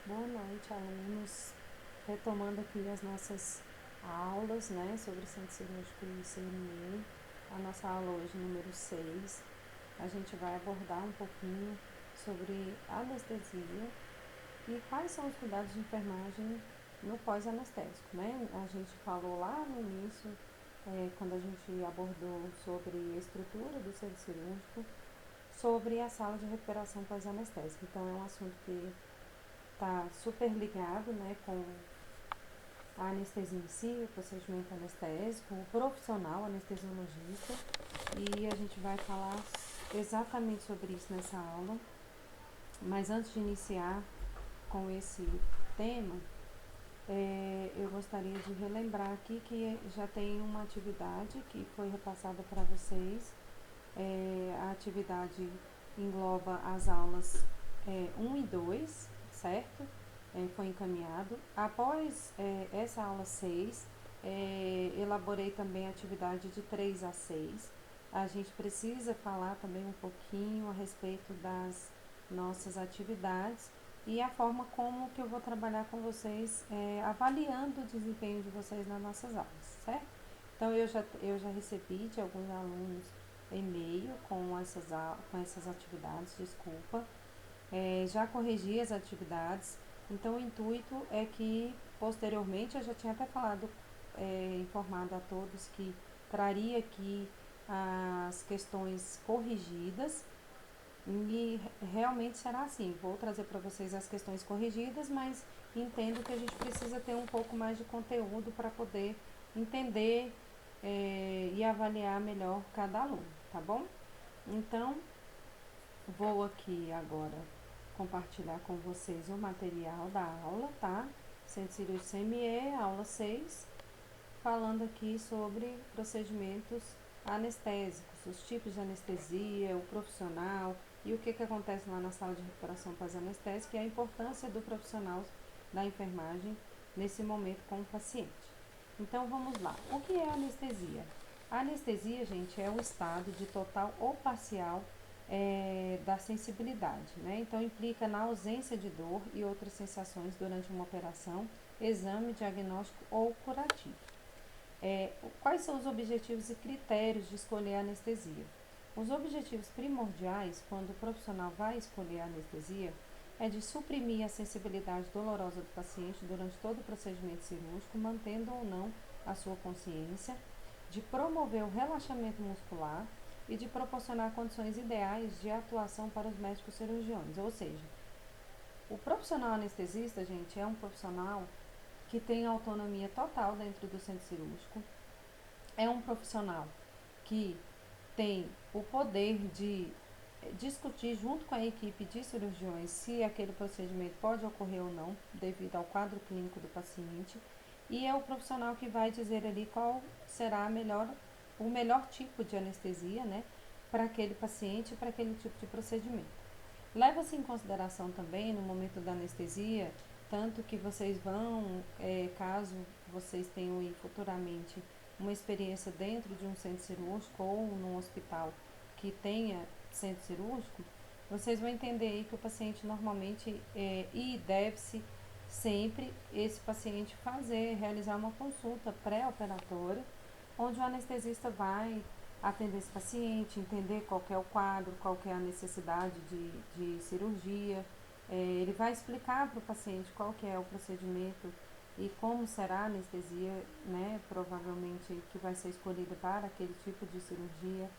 Boa noite, alunos. Retomando aqui as nossas aulas, né, sobre centro cirúrgico e CME. A nossa aula hoje, número 6, a gente vai abordar um pouquinho sobre anestesia e quais são os cuidados de enfermagem no pós-anestésico, né? A gente falou lá no início, quando a gente abordou sobre a estrutura do centro cirúrgico, sobre a sala de recuperação pós-anestésica. Então, é um assunto que está super ligado, né, com a anestesia em si, o procedimento anestésico, o profissional anestesiologista, e a gente vai falar exatamente sobre isso nessa aula. Mas antes de iniciar com esse tema, eu gostaria de relembrar aqui que já tem uma atividade que foi repassada para vocês. A atividade engloba as aulas 1 e 2, certo? Foi encaminhado. Após essa aula 6, elaborei também a atividade de 3 a 6. A gente precisa falar também um pouquinho a respeito das nossas atividades e a forma como que eu vou trabalhar com vocês, avaliando o desempenho de vocês nas nossas aulas, certo? Então, eu já recebi de alguns alunos e-mail com essas atividades, desculpa. Já corrigi as atividades, então o intuito é que posteriormente eu já tinha até falado, informado a todos que traria aqui as questões corrigidas e realmente será assim. Vou trazer para vocês as questões corrigidas, mas entendo que a gente precisa ter um pouco mais de conteúdo para poder entender e avaliar melhor cada aluno, tá bom? Então, vou aqui agora compartilhar com vocês o material da aula, tá? Centro Cirúrgico CME, aula 6, falando aqui sobre procedimentos anestésicos, os tipos de anestesia, o profissional e o que acontece lá na sala de recuperação pós-anestésica e a importância do profissional da enfermagem nesse momento com o paciente. Então vamos lá. O que é anestesia? A anestesia, gente, é o estado de total ou parcial da sensibilidade, né? Então implica na ausência de dor e outras sensações durante uma operação, exame, diagnóstico ou curativo. Quais são os objetivos e critérios de escolher a anestesia? Os objetivos primordiais, quando o profissional vai escolher a anestesia, é de suprimir a sensibilidade dolorosa do paciente durante todo o procedimento cirúrgico, mantendo ou não a sua consciência, de promover o relaxamento muscular e de proporcionar condições ideais de atuação para os médicos cirurgiões. Ou seja, o profissional anestesista, gente, é um profissional que tem autonomia total dentro do centro cirúrgico, é um profissional que tem o poder de discutir junto com a equipe de cirurgiões se aquele procedimento pode ocorrer ou não, devido ao quadro clínico do paciente, e é o profissional que vai dizer ali qual será o melhor tipo de anestesia, né, para aquele paciente, para aquele tipo de procedimento. Leva-se em consideração também no momento da anestesia, tanto que vocês vão, caso vocês tenham aí futuramente uma experiência dentro de um centro cirúrgico ou num hospital que tenha centro cirúrgico, vocês vão entender aí que o paciente normalmente e deve-se sempre esse paciente realizar uma consulta pré-operatória, onde o anestesista vai atender esse paciente, entender qual é o quadro, qual é a necessidade de cirurgia. Ele vai explicar para o paciente qual que é o procedimento e como será a anestesia, né, provavelmente que vai ser escolhida para aquele tipo de cirurgia.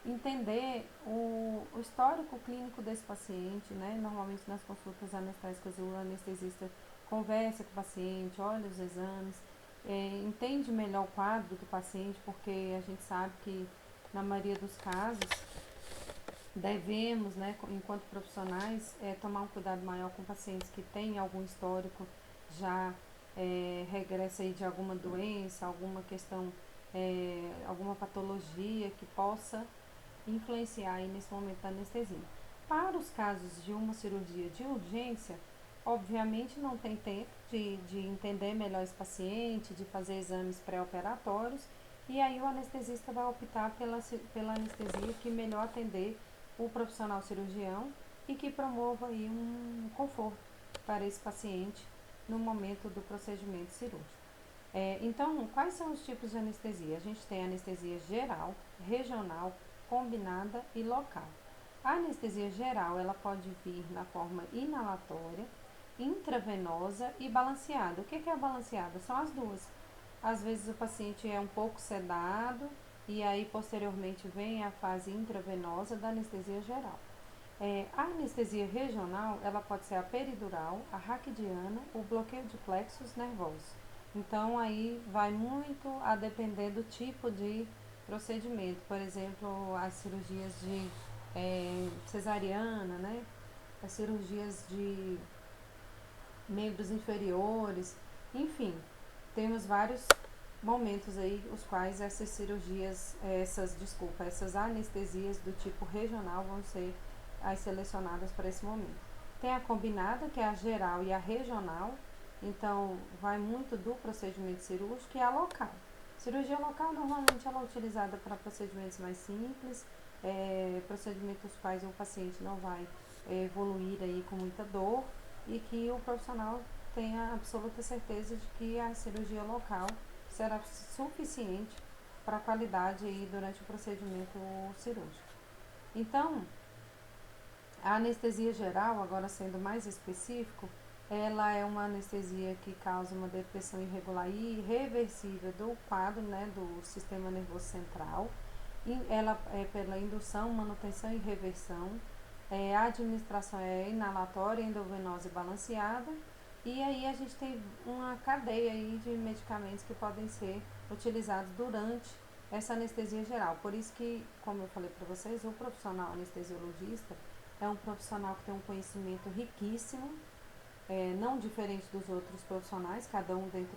Entender o histórico clínico desse paciente, né? Normalmente nas consultas anestésicas o anestesista conversa com o paciente, olha os exames, entende melhor o quadro do paciente, porque a gente sabe que na maioria dos casos devemos, né, enquanto profissionais, tomar um cuidado maior com pacientes que têm algum histórico já regressa aí de alguma doença, alguma questão, alguma patologia que possa influenciar aí nesse momento da anestesia. Para os casos de uma cirurgia de urgência, obviamente não tem tempo de entender melhor esse paciente, de fazer exames pré-operatórios, e aí o anestesista vai optar pela anestesia que melhor atender o profissional cirurgião e que promova aí um conforto, para esse paciente no momento do procedimento cirúrgico. Então, quais são os tipos de anestesia? A gente tem anestesia geral, regional, combinada e local. A anestesia geral, ela pode vir na forma inalatória, intravenosa e balanceada. O que é a balanceada? São as duas. Às vezes o paciente é um pouco sedado e aí posteriormente vem a fase intravenosa da anestesia geral. A anestesia regional, ela pode ser a peridural, a raquidiana, o bloqueio de plexos nervosos. Então, aí vai muito a depender do tipo de procedimento. Por exemplo, as cirurgias de cesariana, né? As cirurgias de membros inferiores, enfim, temos vários momentos aí os quais essas cirurgias, essas anestesias do tipo regional vão ser as selecionadas para esse momento. Tem a combinada, que é a geral e a regional, então vai muito do procedimento cirúrgico, e a local. Cirurgia local normalmente ela é utilizada para procedimentos mais simples, procedimentos quais o paciente não vai evoluir aí com muita dor, e que o profissional tenha absoluta certeza de que a cirurgia local será suficiente para a qualidade aí durante o procedimento cirúrgico. Então, a anestesia geral, agora sendo mais específico, ela é uma anestesia que causa uma depressão irregular e irreversível do quadro, né, do sistema nervoso central. E ela é pela indução, manutenção e reversão. A administração é inalatória, endovenosa e balanceada. E aí a gente tem uma cadeia aí de medicamentos que podem ser utilizados durante essa anestesia geral. Por isso que, como eu falei para vocês, o profissional anestesiologista é um profissional que tem um conhecimento riquíssimo, não diferente dos outros profissionais, cada um dentro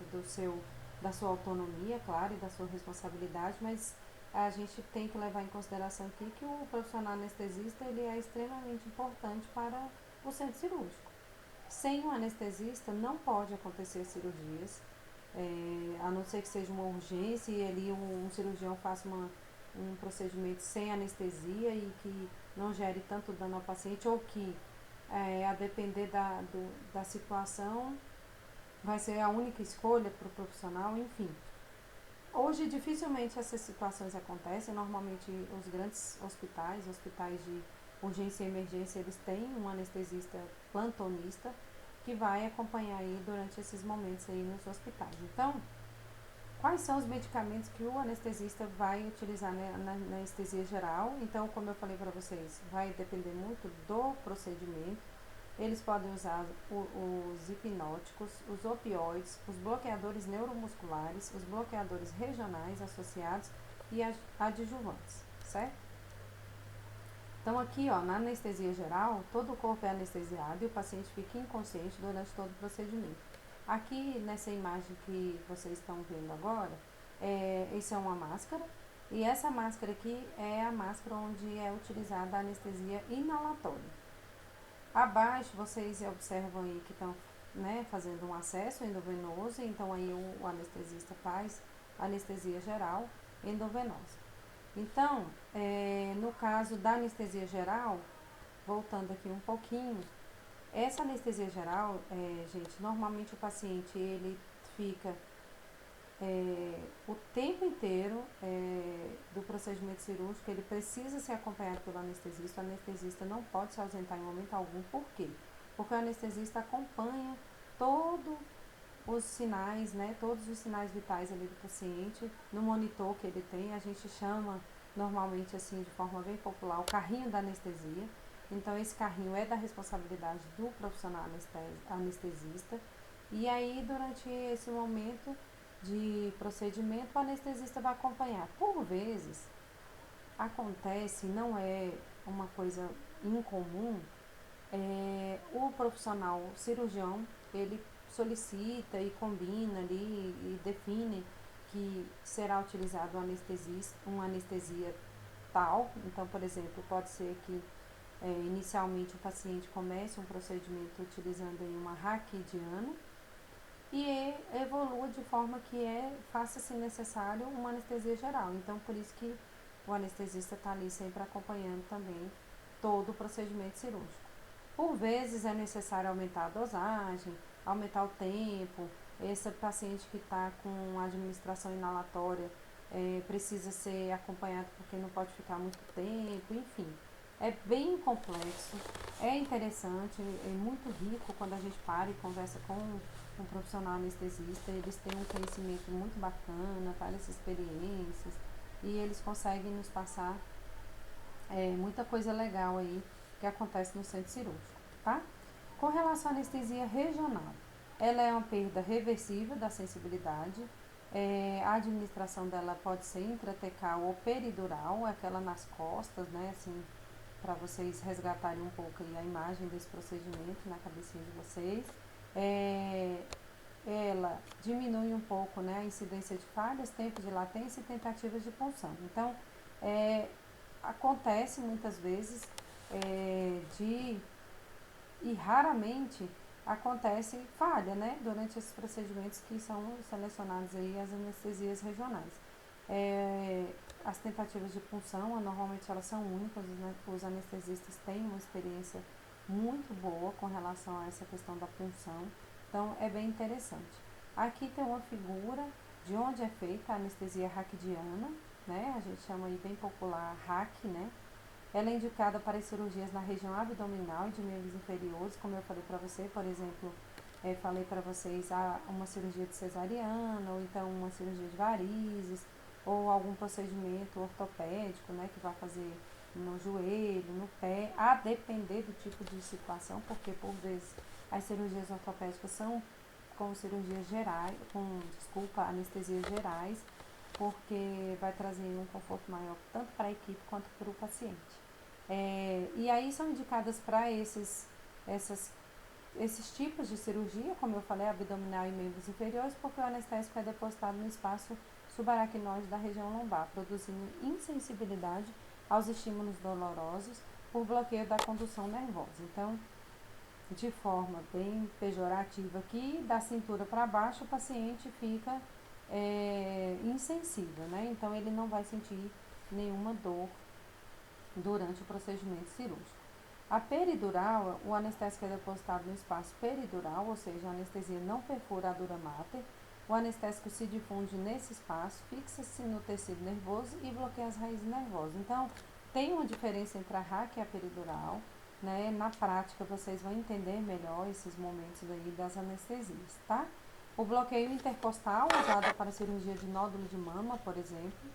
da sua autonomia, claro, e da sua responsabilidade, mas a gente tem que levar em consideração aqui que o profissional anestesista ele é extremamente importante para o centro cirúrgico. Sem um anestesista não pode acontecer cirurgias, a não ser que seja uma urgência e ali um cirurgião faça um procedimento sem anestesia e que não gere tanto dano ao paciente, ou que, a depender da situação, vai ser a única escolha para o profissional, enfim. Hoje, dificilmente essas situações acontecem. Normalmente, os grandes hospitais de urgência e emergência, eles têm um anestesista plantonista que vai acompanhar aí durante esses momentos aí nos hospitais. Então, quais são os medicamentos que o anestesista vai utilizar, né, na anestesia geral? Então, como eu falei para vocês, vai depender muito do procedimento. Eles podem usar os hipnóticos, os opioides, os bloqueadores neuromusculares, os bloqueadores regionais associados e adjuvantes, certo? Então aqui, ó, na anestesia geral, todo o corpo é anestesiado e o paciente fica inconsciente durante todo o procedimento. Aqui nessa imagem que vocês estão vendo agora, isso é uma máscara, e essa máscara aqui é a máscara onde é utilizada a anestesia inalatória. Abaixo vocês observam aí que estão, né, fazendo um acesso endovenoso, então aí o anestesista faz anestesia geral endovenosa. Então, no caso da anestesia geral, voltando aqui um pouquinho, essa anestesia geral, gente, normalmente o paciente ele fica o tempo inteiro do procedimento cirúrgico, ele precisa ser acompanhado pelo anestesista. O anestesista não pode se ausentar em momento algum. Por quê? Porque o anestesista acompanha todos os sinais, né, todos os sinais vitais ali do paciente no monitor que ele tem. A gente chama normalmente assim, de forma bem popular, o carrinho da anestesia. Então esse carrinho é da responsabilidade do profissional anestesista. E aí durante esse momento de procedimento, o anestesista vai acompanhar. Por vezes acontece, não é uma coisa incomum, o profissional cirurgião, ele solicita e combina ali e define que será utilizado uma anestesia tal. Então, por exemplo, pode ser que inicialmente o paciente comece um procedimento utilizando aí uma raquidiana e evolua de forma que faça, se necessário, uma anestesia geral. Então, por isso que o anestesista está ali sempre acompanhando também todo o procedimento cirúrgico. Por vezes é necessário aumentar a dosagem, aumentar o tempo. Esse paciente que está com administração inalatória precisa ser acompanhado porque não pode ficar muito tempo, enfim. É bem complexo, é interessante, é muito rico quando a gente para e conversa com um profissional anestesista. Eles têm um conhecimento muito bacana, várias experiências, e eles conseguem nos passar muita coisa legal aí que acontece no centro cirúrgico, tá? Com relação à anestesia regional, ela é uma perda reversível da sensibilidade. A administração dela pode ser intratecal ou peridural, aquela nas costas, né? Assim, para vocês resgatarem um pouco aí a imagem desse procedimento na cabecinha de vocês. É, ela diminui um pouco, né, a incidência de falhas, tempo de latência e tentativas de punção. Então, é, acontece muitas vezes e raramente acontece falha, né, durante esses procedimentos que são selecionados aí as anestesias regionais. As tentativas de punção, normalmente elas são únicas, né? Os anestesistas têm uma experiência muito boa com relação a essa questão da punção, então é bem interessante. Aqui tem uma figura de onde é feita a anestesia raquidiana, né? A gente chama aí bem popular RAC, né? Ela é indicada para as cirurgias na região abdominal e de membros inferiores, como eu falei para você, por exemplo, falei para vocês uma cirurgia de cesariana, ou então uma cirurgia de varizes, ou algum procedimento ortopédico, né, que vai fazer no joelho, no pé, a depender do tipo de situação, porque por vezes as cirurgias ortopédicas são com cirurgias gerais, anestesias gerais, porque vai trazer um conforto maior tanto para a equipe quanto para o paciente. E aí são indicadas para esses tipos de cirurgia, como eu falei, abdominal e membros inferiores, porque o anestésico é depositado no espaço subaracnoide da região lombar, produzindo insensibilidade aos estímulos dolorosos por bloqueio da condução nervosa. Então, de forma bem pejorativa aqui, da cintura para baixo, o paciente fica insensível, né? Então, ele não vai sentir nenhuma dor durante o procedimento cirúrgico. A peridural, o anestésico é depositado no espaço peridural, ou seja, a anestesia não perfura a dura mater. O anestésico se difunde nesse espaço, fixa-se no tecido nervoso e bloqueia as raízes nervosas. Então, tem uma diferença entre a RAC e a peridural, né? Na prática, vocês vão entender melhor esses momentos aí das anestesias, tá? O bloqueio intercostal, usado para cirurgia de nódulo de mama, por exemplo.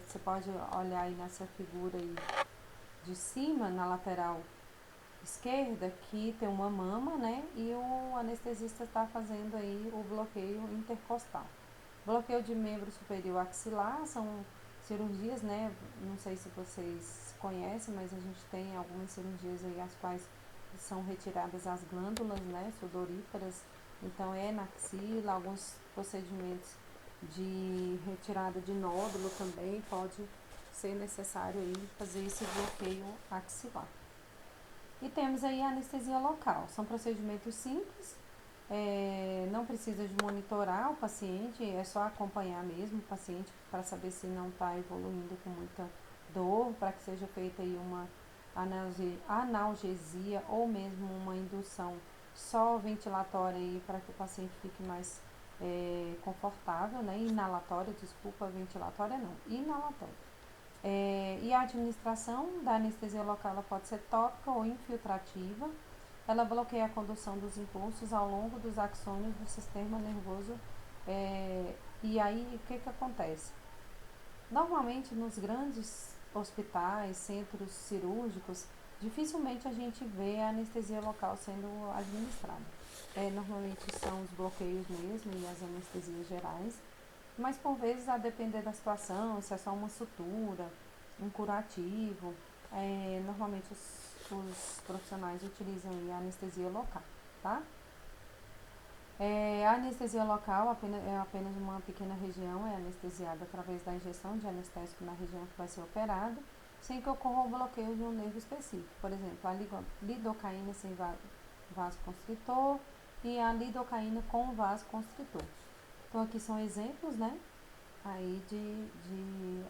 Você pode olhar aí nessa figura aí de cima, na lateral esquerda, que tem uma mama, né? E o anestesista está fazendo aí o bloqueio intercostal. Bloqueio de membro superior axilar são cirurgias, né? Não sei se vocês conhecem, mas a gente tem algumas cirurgias aí as quais são retiradas as glândulas, né, sudoríparas. Então na axila, alguns procedimentos de retirada de nódulo também pode ser necessário aí fazer esse bloqueio axilar. E temos aí a anestesia local. São procedimentos simples, não precisa de monitorar o paciente, é só acompanhar mesmo o paciente para saber se não está evoluindo com muita dor, para que seja feita aí uma analgesia ou mesmo uma indução só ventilatória aí para que o paciente fique mais confortável, né? Inalatória, desculpa, ventilatória não, inalatória. E a administração da anestesia local ela pode ser tópica ou infiltrativa. Ela bloqueia a condução dos impulsos ao longo dos axônios do sistema nervoso. E aí, o que acontece? Normalmente, nos grandes hospitais, centros cirúrgicos, dificilmente a gente vê a anestesia local sendo administrada. Normalmente são os bloqueios mesmo e as anestesias gerais, mas por vezes, a depender da situação, se é só uma sutura, um curativo, normalmente os profissionais utilizam a anestesia local, tá? A anestesia local é apenas uma pequena região, é anestesiada através da injeção de anestésico na região que vai ser operada, sem que ocorra o bloqueio de um nervo específico. Por exemplo, a lidocaína sem vasoconstritor e a lidocaína com vasoconstritor. Então, aqui são exemplos, né, aí de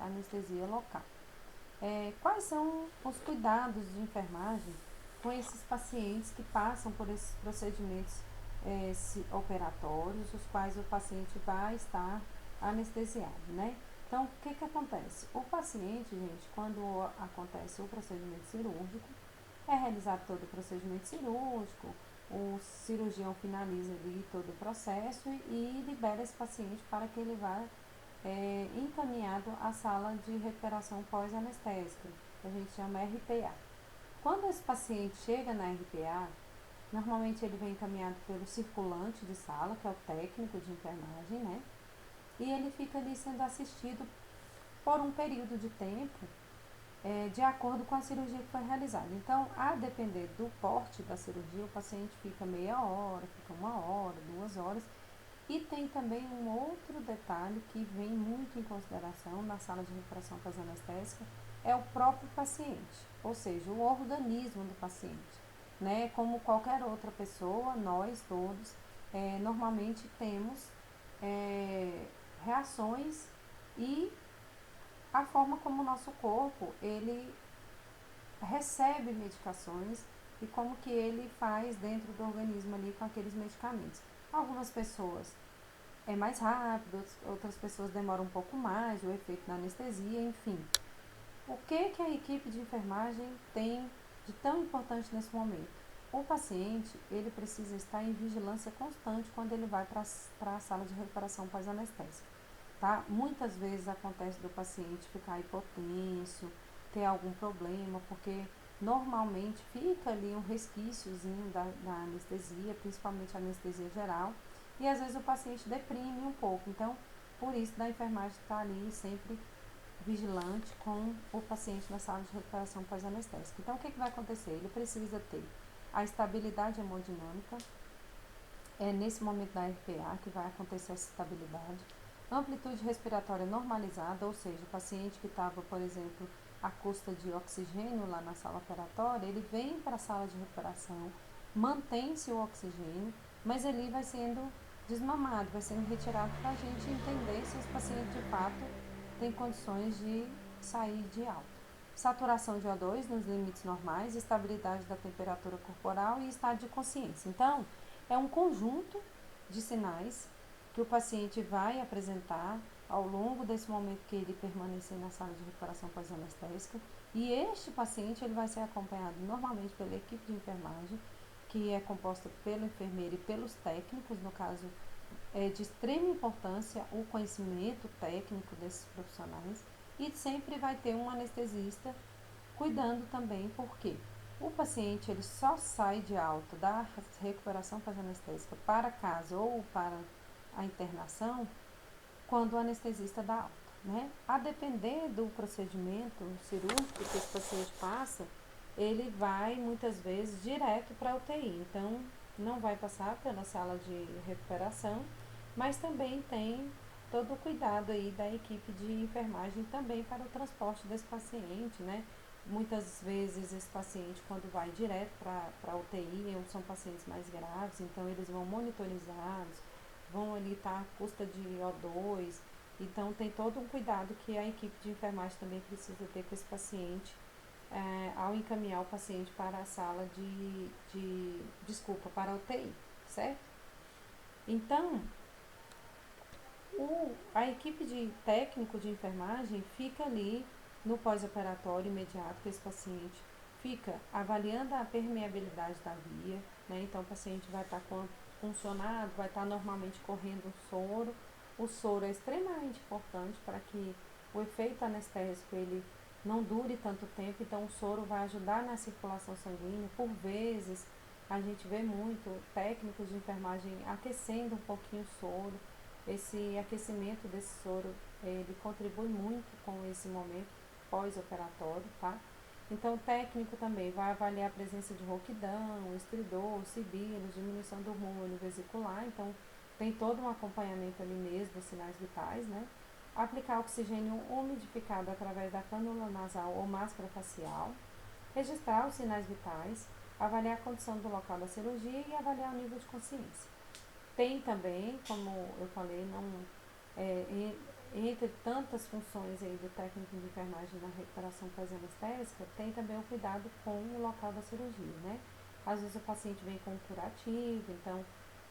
anestesia local. Quais são os cuidados de enfermagem com esses pacientes que passam por esses procedimentos operatórios, os quais o paciente vai estar anestesiado, né? Então, o que acontece? O paciente, gente, quando acontece o procedimento cirúrgico, é realizado todo o procedimento cirúrgico, o cirurgião finaliza ali todo o processo e libera esse paciente para que ele vá encaminhado à sala de recuperação pós-anestésica, que a gente chama RPA. Quando esse paciente chega na RPA, normalmente ele vem encaminhado pelo circulante de sala, que é o técnico de enfermagem, né? E ele fica ali sendo assistido por um período de tempo, de acordo com a cirurgia que foi realizada. Então, a depender do porte da cirurgia, o paciente fica meia hora, fica 1 hora, 2 horas. E tem também um outro detalhe que vem muito em consideração na sala de recuperação pós-anestésica, é o próprio paciente, ou seja, o organismo do paciente. Né? Como qualquer outra pessoa, nós todos normalmente temos reações e a forma como o nosso corpo ele recebe medicações e como que ele faz dentro do organismo ali com aqueles medicamentos. Algumas pessoas é mais rápido, outras pessoas demoram um pouco mais, o efeito da anestesia, enfim. O que a equipe de enfermagem tem de tão importante nesse momento? O paciente, ele precisa estar em vigilância constante quando ele vai para a sala de recuperação pós-anestésica, tá? Muitas vezes acontece do paciente ficar hipotenso, ter algum problema, porque normalmente fica ali um resquíciozinho da anestesia, principalmente a anestesia geral, e às vezes o paciente deprime um pouco. Então, por isso da enfermagem estar ali sempre vigilante com o paciente na sala de recuperação pós-anestésica. Então, o que vai acontecer? Ele precisa ter a estabilidade hemodinâmica, nesse momento da RPA que vai acontecer essa estabilidade, amplitude respiratória normalizada, ou seja, o paciente que estava, por exemplo, à custa de oxigênio lá na sala operatória, ele vem para a sala de recuperação, mantém-se o oxigênio, mas ele vai sendo desmamado, vai sendo retirado para a gente entender se esse paciente de fato tem condições de sair de alta. Saturação de O2 nos limites normais, estabilidade da temperatura corporal e estado de consciência. Então, é um conjunto de sinais que o paciente vai apresentar ao longo desse momento que ele permanecer na sala de recuperação pós-anestésica, e este paciente ele vai ser acompanhado normalmente pela equipe de enfermagem, que é composta pelo enfermeiro e pelos técnicos. No caso, é de extrema importância o conhecimento técnico desses profissionais, e sempre vai ter um anestesista cuidando também, porque o paciente ele só sai de alta da recuperação pós-anestésica para casa ou para a internação quando o anestesista dá alta, né? A depender do procedimento cirúrgico que esse paciente passa, ele vai muitas vezes direto para a UTI, então não vai passar pela sala de recuperação, mas também tem todo o cuidado aí da equipe de enfermagem também para o transporte desse paciente, né? Muitas vezes esse paciente, quando vai direto para a UTI, são pacientes mais graves, então eles vão monitorizados, vão ali estar à custa de O2, então tem todo um cuidado que a equipe de enfermagem também precisa ter com esse paciente, ao encaminhar o paciente para a sala para a UTI, certo? Então, a equipe de técnico de enfermagem fica ali no pós-operatório imediato que esse paciente fica avaliando a permeabilidade da via, né? Então o paciente vai estar funcionado, vai estar normalmente correndo o soro. O soro é extremamente importante para que o efeito anestésico ele não dure tanto tempo, então o soro vai ajudar na circulação sanguínea. Por vezes a gente vê muito técnicos de enfermagem aquecendo um pouquinho o soro. Esse aquecimento desse soro, ele contribui muito com esse momento pós-operatório, tá? Então, o técnico também vai avaliar a presença de rouquidão, estridor, sibilos, diminuição do rumo vesicular. Então, tem todo um acompanhamento ali mesmo dos sinais vitais, né? Aplicar oxigênio umidificado através da cânula nasal ou máscara facial. Registrar os sinais vitais. Avaliar a condição do local da cirurgia e avaliar o nível de consciência. Tem também, como eu falei, entre tantas funções aí do técnico de enfermagem na recuperação pós-anestésica, tem também o cuidado com o local da cirurgia, né? Às vezes o paciente vem com um curativo, então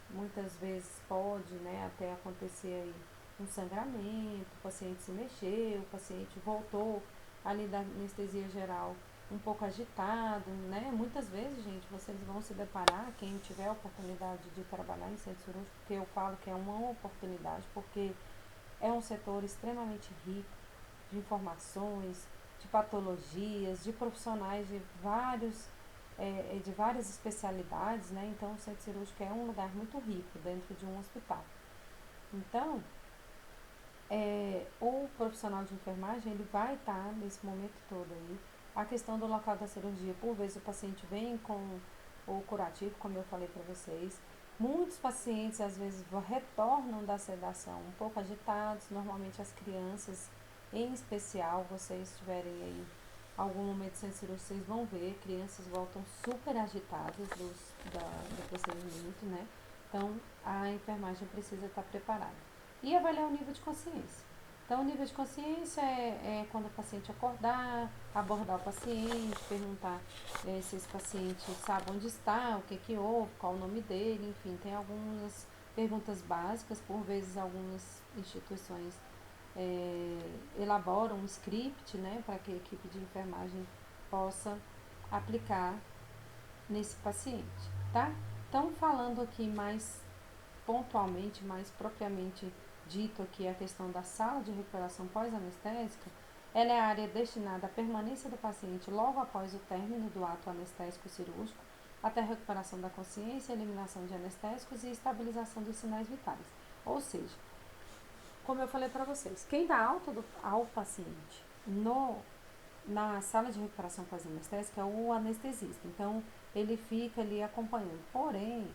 muitas vezes pode, né, até acontecer aí um sangramento, o paciente se mexeu, o paciente voltou ali da anestesia geral um pouco agitado, né? Muitas vezes, gente, vocês vão se deparar, quem tiver a oportunidade de trabalhar em centro cirúrgico, porque eu falo que é uma oportunidade, porque é um setor extremamente rico de informações, de patologias, de profissionais de várias especialidades, né? Então, o centro cirúrgico é um lugar muito rico dentro de um hospital. Então, o profissional de enfermagem, ele vai estar nesse momento todo aí. A questão do local da cirurgia, por vezes o paciente vem com o curativo, como eu falei para vocês. Muitos pacientes, às vezes, retornam da sedação um pouco agitados, normalmente as crianças, em especial, vocês tiverem aí algum momento sem cirurgia, vocês vão ver, crianças voltam super agitadas do procedimento, né? Então, a enfermagem precisa estar preparada. E avaliar o nível de consciência. Então, o nível de consciência é quando o paciente acordar, abordar o paciente, perguntar se esse paciente sabe onde está, o que houve, qual o nome dele, enfim, tem algumas perguntas básicas. Por vezes, algumas instituições elaboram um script, né, para que a equipe de enfermagem possa aplicar nesse paciente, tá? Então, falando aqui mais pontualmente, mais propriamente dito aqui a questão da sala de recuperação pós-anestésica, ela é a área destinada à permanência do paciente logo após o término do ato anestésico cirúrgico, até a recuperação da consciência, eliminação de anestésicos e estabilização dos sinais vitais. Ou seja, como eu falei para vocês, quem dá alta ao paciente na sala de recuperação pós-anestésica é o anestesista. Então, ele fica ali acompanhando. Porém,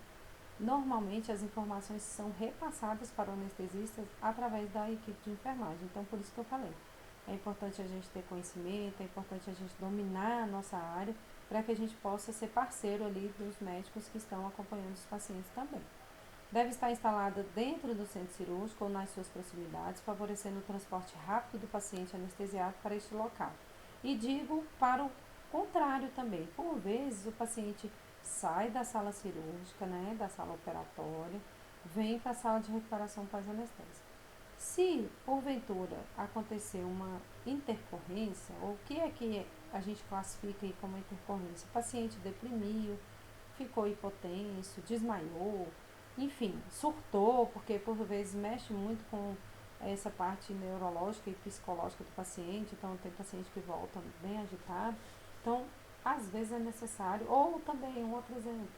normalmente as informações são repassadas para o anestesista através da equipe de enfermagem. Então, por isso que eu falei. É importante a gente ter conhecimento, é importante a gente dominar a nossa área para que a gente possa ser parceiro ali dos médicos que estão acompanhando os pacientes também. Deve estar instalada dentro do centro cirúrgico ou nas suas proximidades, favorecendo o transporte rápido do paciente anestesiado para este local. E digo para o contrário também. Por vezes o paciente sai da sala cirúrgica, né, da sala operatória, vem para a sala de recuperação pós-anestésica. Se, porventura, acontecer uma intercorrência, ou o que é que a gente classifica aí como intercorrência? O paciente deprimiu, ficou hipotenso, desmaiou, enfim, surtou, porque por vezes mexe muito com essa parte neurológica e psicológica do paciente, então tem paciente que volta bem agitado. Então, às vezes é necessário, ou também um outro exemplo,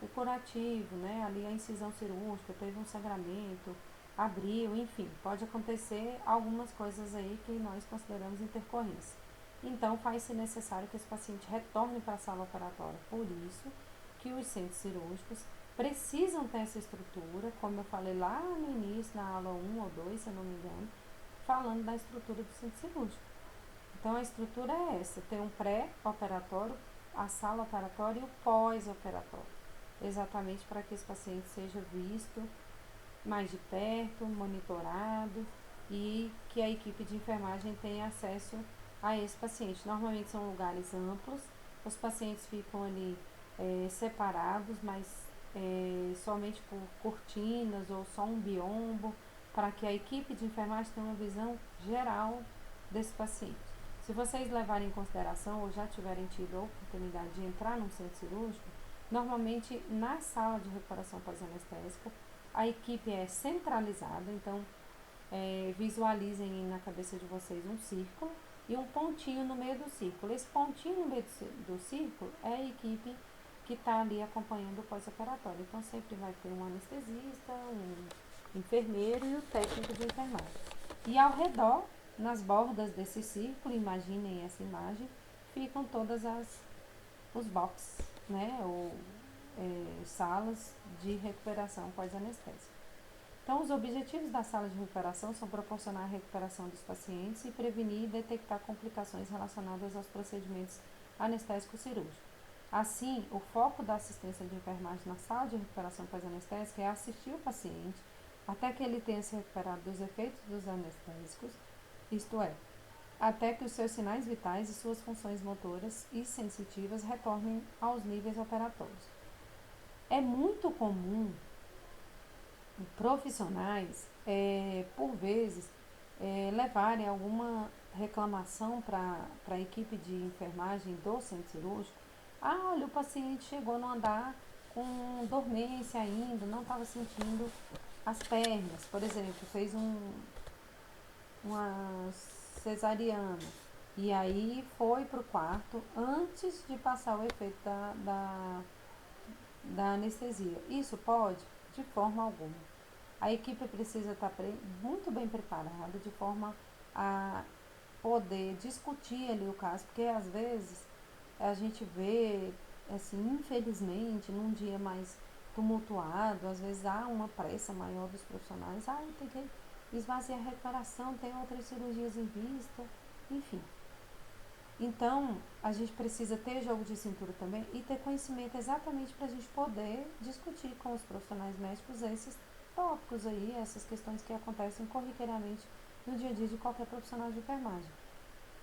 o curativo, né? Ali a incisão cirúrgica, teve um sangramento, abriu, enfim, pode acontecer algumas coisas aí que nós consideramos intercorrência. Então, faz-se necessário que esse paciente retorne para a sala operatória. Por isso que os centros cirúrgicos precisam ter essa estrutura, como eu falei lá no início, na aula 1 ou 2, se eu não me engano, falando da estrutura do centro cirúrgico. Então, a estrutura é essa, tem um pré-operatório, a sala operatória e o pós-operatório, exatamente para que esse paciente seja visto mais de perto, monitorado e que a equipe de enfermagem tenha acesso a esse paciente. Normalmente são lugares amplos, os pacientes ficam ali separados, mas somente por cortinas ou só um biombo, para que a equipe de enfermagem tenha uma visão geral desse paciente. Se vocês levarem em consideração ou já tiverem tido a oportunidade de entrar num centro cirúrgico, normalmente na sala de recuperação pós-anestésica, a equipe é centralizada, então visualizem na cabeça de vocês um círculo e um pontinho no meio do círculo. Esse pontinho no meio do círculo é a equipe que está ali acompanhando o pós-operatório. Então, sempre vai ter um anestesista, um enfermeiro e o técnico de enfermagem. E ao redor, nas bordas desse círculo, imaginem essa imagem, ficam todas os boxes, né, ou salas de recuperação pós-anestésica. Então, os objetivos da sala de recuperação são proporcionar a recuperação dos pacientes e prevenir e detectar complicações relacionadas aos procedimentos anestésicos cirúrgicos. Assim, o foco da assistência de enfermagem na sala de recuperação pós-anestésica é assistir o paciente, até que ele tenha se recuperado dos efeitos dos anestésicos, isto é, até que os seus sinais vitais e suas funções motoras e sensitivas retornem aos níveis operatórios. É muito comum profissionais, por vezes, levarem alguma reclamação para a equipe de enfermagem do centro cirúrgico. Ah, olha, o paciente chegou no andar com dormência ainda, não estava sentindo as pernas, por exemplo, fez uma cesariana e aí foi para o quarto antes de passar o efeito da anestesia. Isso pode? De forma alguma. A equipe precisa estar muito bem preparada de forma a poder discutir ali o caso, porque às vezes a gente vê, assim, infelizmente, num dia mais tumultuado, às vezes há uma pressa maior dos profissionais, tem que esvaziar a recuperação, tem outras cirurgias em vista, enfim. Então, a gente precisa ter jogo de cintura também e ter conhecimento exatamente para a gente poder discutir com os profissionais médicos esses tópicos aí, essas questões que acontecem corriqueiramente no dia a dia de qualquer profissional de enfermagem.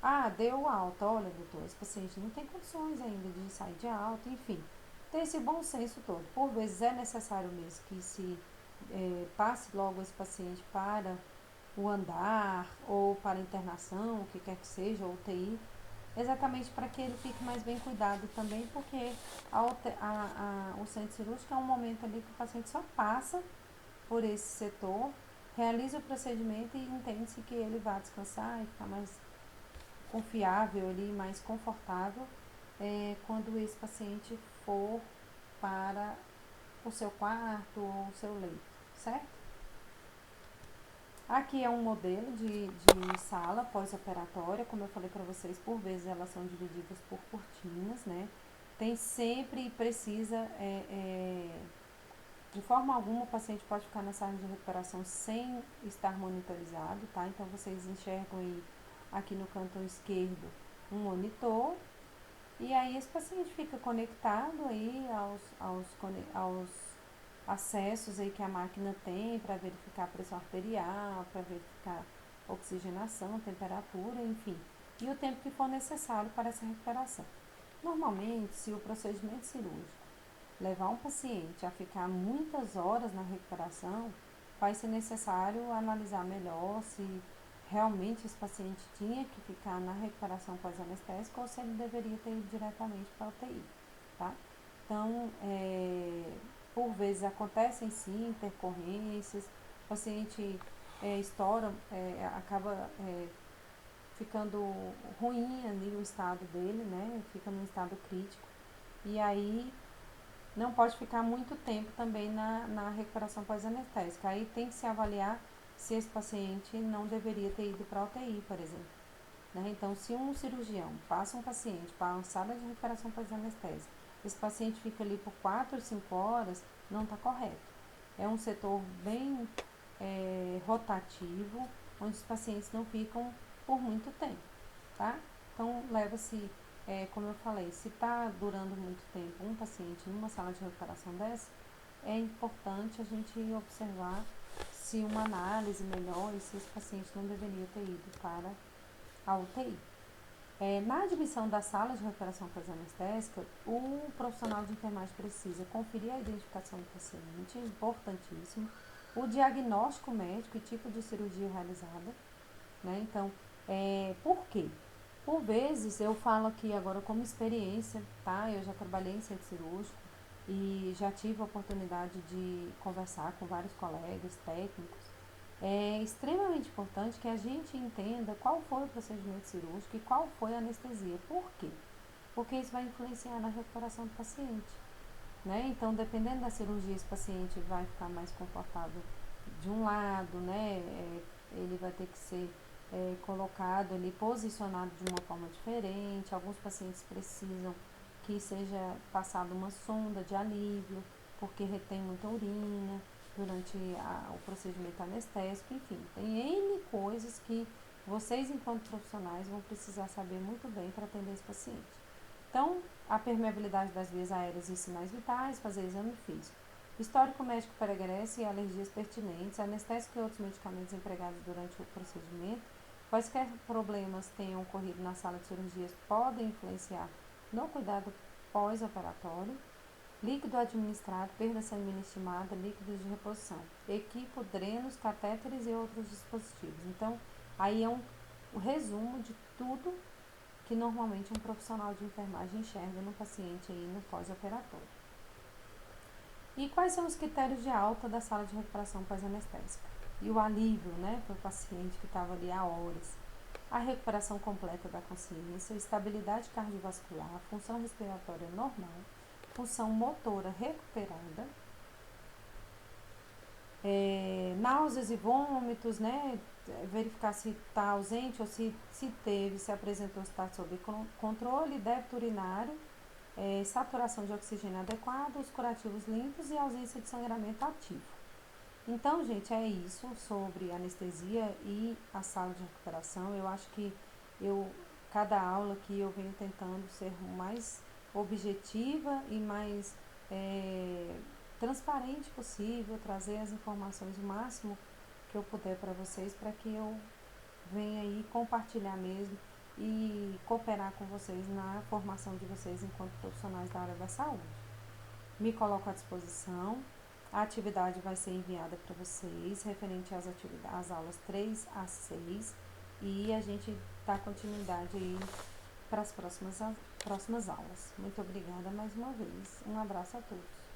Ah, deu alta, olha, doutor, esse paciente não tem condições ainda de sair de alta, enfim. Ter esse bom senso todo. Por vezes é necessário mesmo que se passe logo esse paciente para o andar ou para a internação, o que quer que seja, ou UTI, exatamente para que ele fique mais bem cuidado também, porque o centro cirúrgico é um momento ali que o paciente só passa por esse setor, realiza o procedimento e entende-se que ele vai descansar e ficar mais confiável ali, mais confortável quando esse paciente for para o seu quarto ou o seu leito, certo? Aqui é um modelo de sala pós-operatória, como eu falei para vocês, por vezes elas são divididas por cortinas, né? Tem sempre e precisa, de forma alguma o paciente pode ficar na sala de recuperação sem estar monitorizado, tá? Então vocês enxergam aí aqui no canto esquerdo um monitor e aí esse paciente fica conectado aí aos acessos aí que a máquina tem para verificar a pressão arterial, para verificar oxigenação, temperatura, enfim, e o tempo que for necessário para essa recuperação. Normalmente, se o procedimento cirúrgico levar um paciente a ficar muitas horas na recuperação, vai ser necessário analisar melhor se realmente esse paciente tinha que ficar na recuperação pós-anestésica ou se ele deveria ter ido diretamente para a UTI, tá? Então, por vezes acontecem sim intercorrências, o paciente estoura, acaba ficando ruim ali o estado dele, né? Fica num estado crítico. E aí não pode ficar muito tempo também na recuperação pós-anestésica. Aí tem que se avaliar se esse paciente não deveria ter ido para a UTI, por exemplo. Né? Então, se um cirurgião passa um paciente para uma sala de recuperação pós-anestésica, esse paciente fica ali por 4 ou 5 horas, não está correto. É um setor bem rotativo, onde os pacientes não ficam por muito tempo, tá? Então, leva-se, como eu falei, se está durando muito tempo um paciente numa sala de recuperação dessa, é importante a gente observar se uma análise melhor e se esse paciente não deveria ter ido para a UTI. Na admissão da sala de recuperação pós-anestésica, o profissional de enfermagem precisa conferir a identificação do paciente, importantíssimo, o diagnóstico médico e tipo de cirurgia realizada, né? Então, por quê? Por vezes, eu falo aqui agora como experiência, tá? Eu já trabalhei em centro cirúrgico e já tive a oportunidade de conversar com vários colegas técnicos. É extremamente importante que a gente entenda qual foi o procedimento cirúrgico e qual foi a anestesia. Por quê? Porque isso vai influenciar na recuperação do paciente, né? Então, dependendo da cirurgia, esse paciente vai ficar mais confortável de um lado, né? Ele vai ter que ser colocado ali, posicionado de uma forma diferente. Alguns pacientes precisam que seja passada uma sonda de alívio, porque retém muita urina durante o procedimento anestésico, enfim, tem N coisas que vocês, enquanto profissionais, vão precisar saber muito bem para atender esse paciente. Então, a permeabilidade das vias aéreas e sinais vitais, fazer exame físico. Histórico médico pregresse e alergias pertinentes, anestésico e outros medicamentos empregados durante o procedimento. Quaisquer problemas tenham ocorrido na sala de cirurgias podem influenciar no cuidado pós-operatório. Líquido administrado, perda sanguínea estimada, líquidos de reposição, equipo, drenos, catéteres e outros dispositivos. Então, aí é o resumo de tudo que normalmente um profissional de enfermagem enxerga no paciente aí no pós-operatório. E quais são os critérios de alta da sala de recuperação pós-anestésica? E o alívio, né, para o paciente que estava ali há horas. A recuperação completa da consciência, estabilidade cardiovascular, função respiratória normal, função motora recuperada, náuseas e vômitos, né? Verificar se está ausente ou se teve, se apresentou, se está sob controle, débito urinário, saturação de oxigênio adequada, os curativos limpos e ausência de sangramento ativo. Então, gente, é isso sobre anestesia e a sala de recuperação. Eu acho que cada aula que eu venho tentando ser mais objetiva e mais transparente possível, trazer as informações o máximo que eu puder para vocês, para que eu venha aí compartilhar mesmo e cooperar com vocês na formação de vocês enquanto profissionais da área da saúde. Me coloco à disposição. A atividade vai ser enviada para vocês, referente às aulas 3 a 6, e a gente dá continuidade aí para as próximas aulas. Muito obrigada mais uma vez. Um abraço a todos.